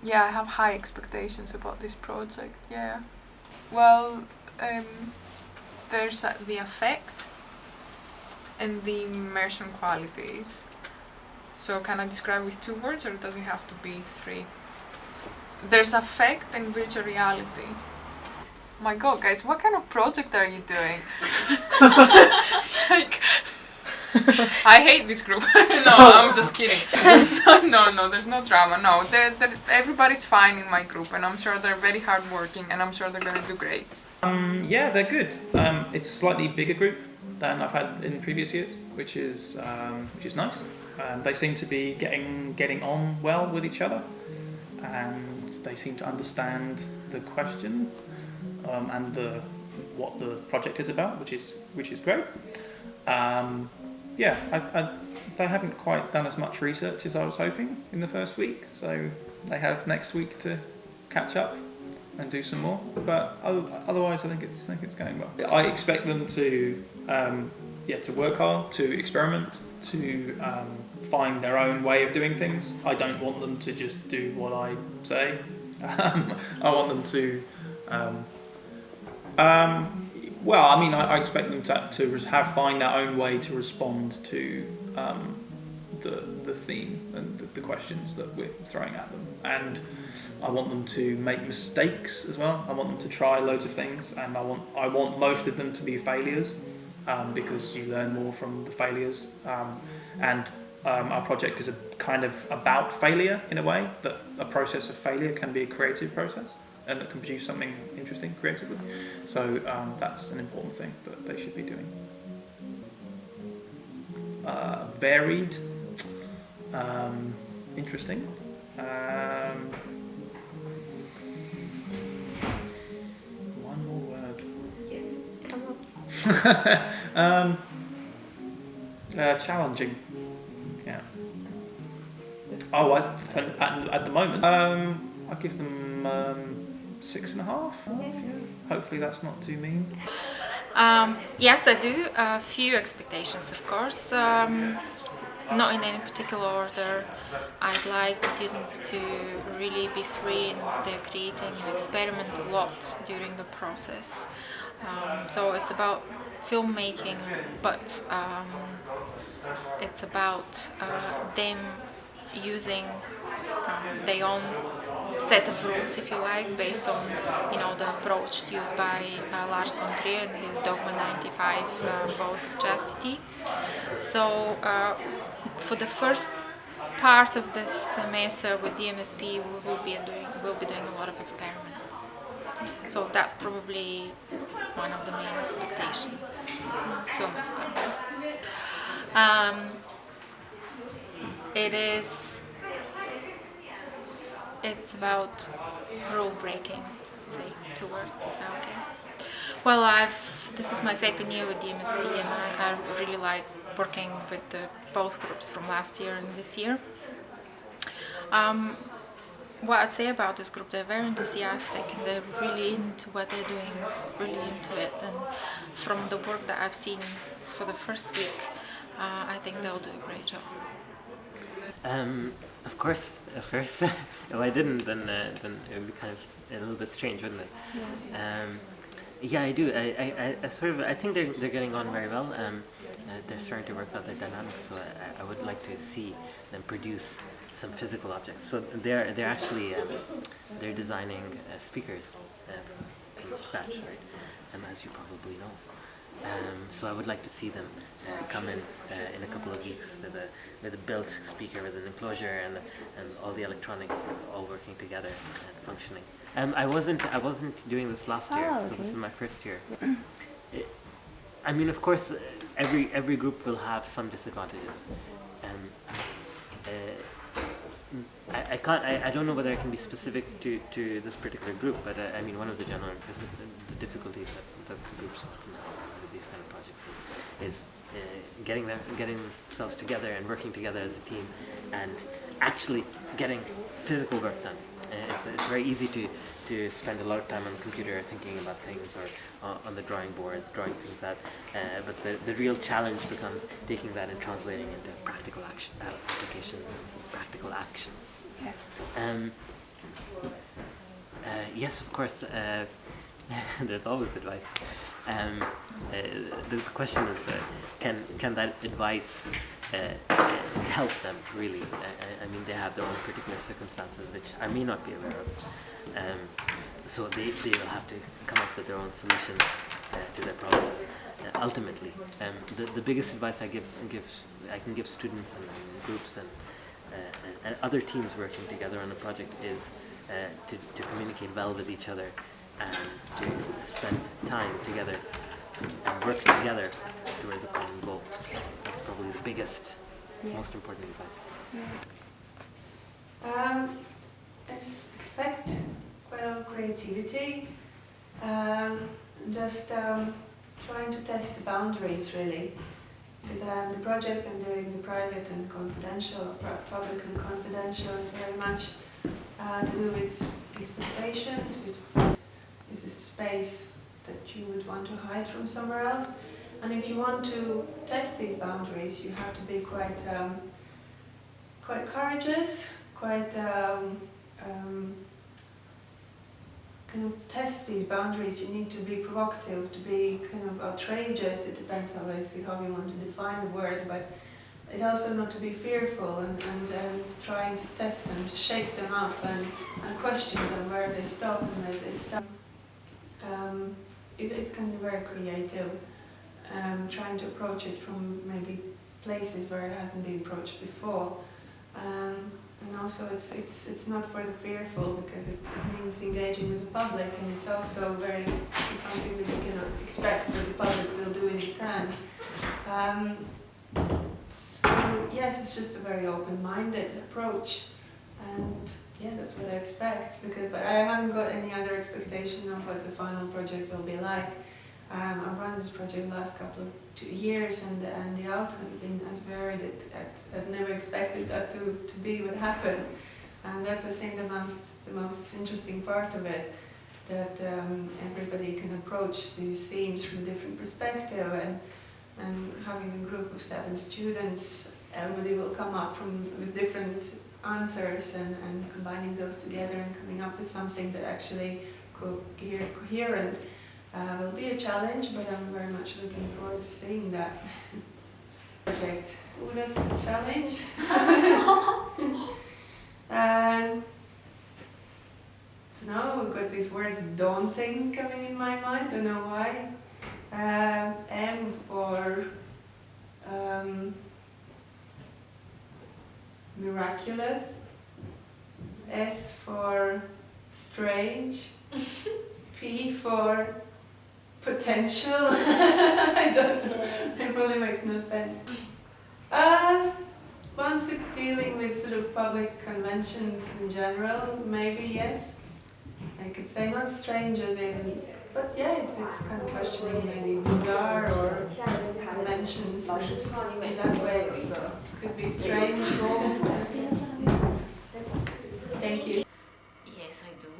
Yeah, I have high expectations about this project. Yeah. Well, there's the effect and the immersion qualities. So can I describe with 2 words, or does it have to be 3? There's affect and virtual reality. My God, guys, what kind of project are you doing? It's like, I hate this group. No, I'm just kidding. No, there's no drama. No, everybody's fine in my group, and I'm sure they're very hardworking, and I'm sure they're gonna do great. Yeah, they're good. It's a slightly bigger group than I've had in previous years, which is nice. They seem to be getting on well with each other, and they seem to understand the question and what the project is about, which is great. Yeah, they haven't quite done as much research as I was hoping in the first week, so they have next week to catch up and do some more. But otherwise, I think it's going well. I expect them to to work hard, to experiment, to find their own way of doing things. I don't want them to just do what I say. I want them to. Well, I mean, I expect them to find their own way to respond to the theme and the questions that we're throwing at them. And I want them to make mistakes as well. I want them to try loads of things, and I want most of them to be failures, because you learn more from the failures. And our project is a kind of about failure in a way, that a process of failure can be a creative process, and that can produce something interesting creatively. So that's an important thing that they should be doing. Varied, interesting. One more word. Challenging. Yeah. Oh, at the moment, I give them 6.5. Yeah. Hopefully that's not too mean. Yes, I do. A few expectations, of course. Not in any particular order. I'd like students to really be free in what they're creating and experiment a lot during the process. So it's about filmmaking, but it's about them using their own set of rules, if you like, based on the approach used by Lars von Trier and his Dogma 95 Vows of Chastity. So for the first part of this semester with DMSP, we'll be doing a lot of experiments. So that's probably one of the main expectations, film experiments. It's about rule breaking. Say 2 words, is that okay? Well, this is my second year with DMSP, and I really like working with both groups from last year and this year. What I'd say about this group, they're very enthusiastic and they're really into what they're doing, really into it. And from the work that I've seen for the first week, I think they'll do a great job. Of course. If I didn't, then it would be kind of a little bit strange, wouldn't it? Yeah, I do. I think they're getting on very well. They're starting to work out their dynamics, so I would like to see them produce some physical objects. So they're actually they're designing speakers from scratch, right? As you probably know. So I would like to see them come in a couple of weeks with a built speaker with an enclosure and all the electronics all working together and functioning. I wasn't doing this last year, okay. So this is my first year. I mean, of course, every group will have some disadvantages. I don't know whether it can be specific to this particular group, but I mean, one of the general the difficulties that groups often have with these kind of projects is getting themselves together and working together as a team and actually getting physical work done. It's very easy to spend a lot of time on the computer thinking about things or on the drawing boards, drawing things out. But the real challenge becomes taking that and translating into practical action, application, practical action. Yeah. Yes, of course. There's always advice. The question is, can that advice help them really? I mean, they have their own particular circumstances, which I may not be aware of. So they will have to come up with their own solutions to their problems. Ultimately, the biggest advice I can give students and groups and other teams working together on a project is to communicate well with each other and to spend time together and work together towards a common goal. That's probably the biggest, most important advice. Expect quite a lot of creativity. Just trying to test the boundaries really. Because the project I'm doing, the private and confidential, public and confidential, is very much to do with expectations, with the space that you would want to hide from somewhere else. And if you want to test these boundaries, you have to be quite courageous, quite kind of test these boundaries. You need to be provocative, to be kind of outrageous. It depends obviously how you want to define the word, but it's also not to be fearful and trying to test them, to shake them up and question them where they stop and where they stop. It's kind of very creative, trying to approach it from maybe places where it hasn't been approached before. And also it's not for the fearful, because it means engaging with the public, and it's also it's something that you cannot expect that the public will do in return. So yes, it's just a very open-minded approach, and yeah, that's what I expect, but I haven't got any other expectation of what the final project will be like. I've run this project the last couple of 2 years, and the outcome has been as varied as I've never expected that to be what happened. And that's, I think, the most interesting part of it, that everybody can approach these themes from a different perspective, and having a group of 7 students, everybody will come up with different answers, and combining those together and coming up with something that actually coherent. Will be a challenge, but I'm very much looking forward to seeing that project. Oh, that's a challenge. And I don't know, because these words daunting coming in my mind, don't know why. M for miraculous. S for strange. P for potential. I don't know. It probably makes no sense. Once it's dealing with sort of public conventions in general, maybe yes. I could say not strange as in, but yeah, it's kind of questioning maybe bizarre or conventions in that way. So it could be strange. Thank you. Yes, I do.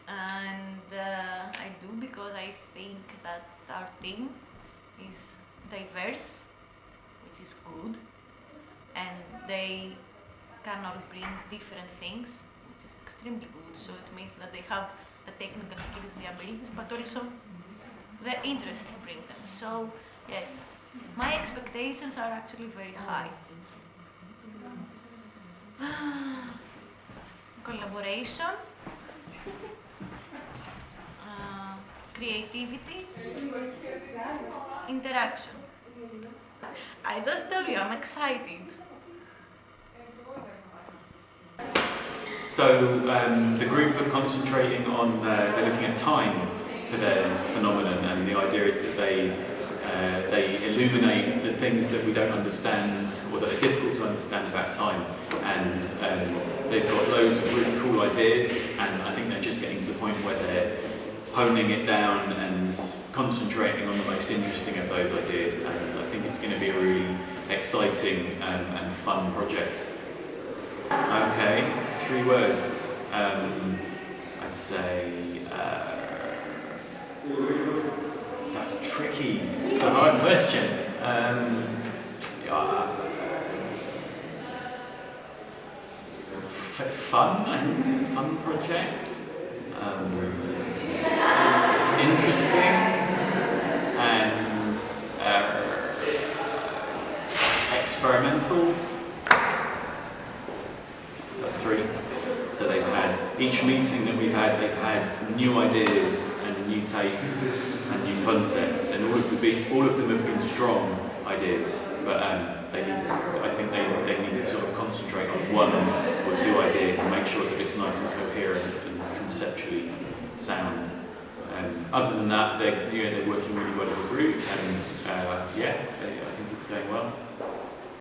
And I do because I think that our team is diverse, which is good, and they can all bring different things, which is extremely good. So it means that they have the technical skills, the abilities, but also the interest to bring them. So yes, my expectations are actually very high. Collaboration, creativity, interaction. I just tell you, I'm excited. So the group are concentrating on, they're looking at time for their phenomenon, and the idea is that they illuminate the things that we don't understand or that are difficult to understand about time. And they've got loads of really cool ideas, and I think they're just getting to the point where they're honing it down and concentrating on the most interesting of those ideas, and I think it's going to be a really exciting and fun project. Okay, 3 words. I'd say that's tricky. It's a hard question. fun. I think it's a fun project. Interesting and experimental. That's 3. So they've had, each meeting that we've had, they've had new ideas and new takes and new concepts, and all of them have been strong ideas, but I think they need to sort of concentrate on 1 or 2 ideas and make sure that it's nice and coherent and conceptually sound. Other than that, they're working really well as a group, and I think it's going well.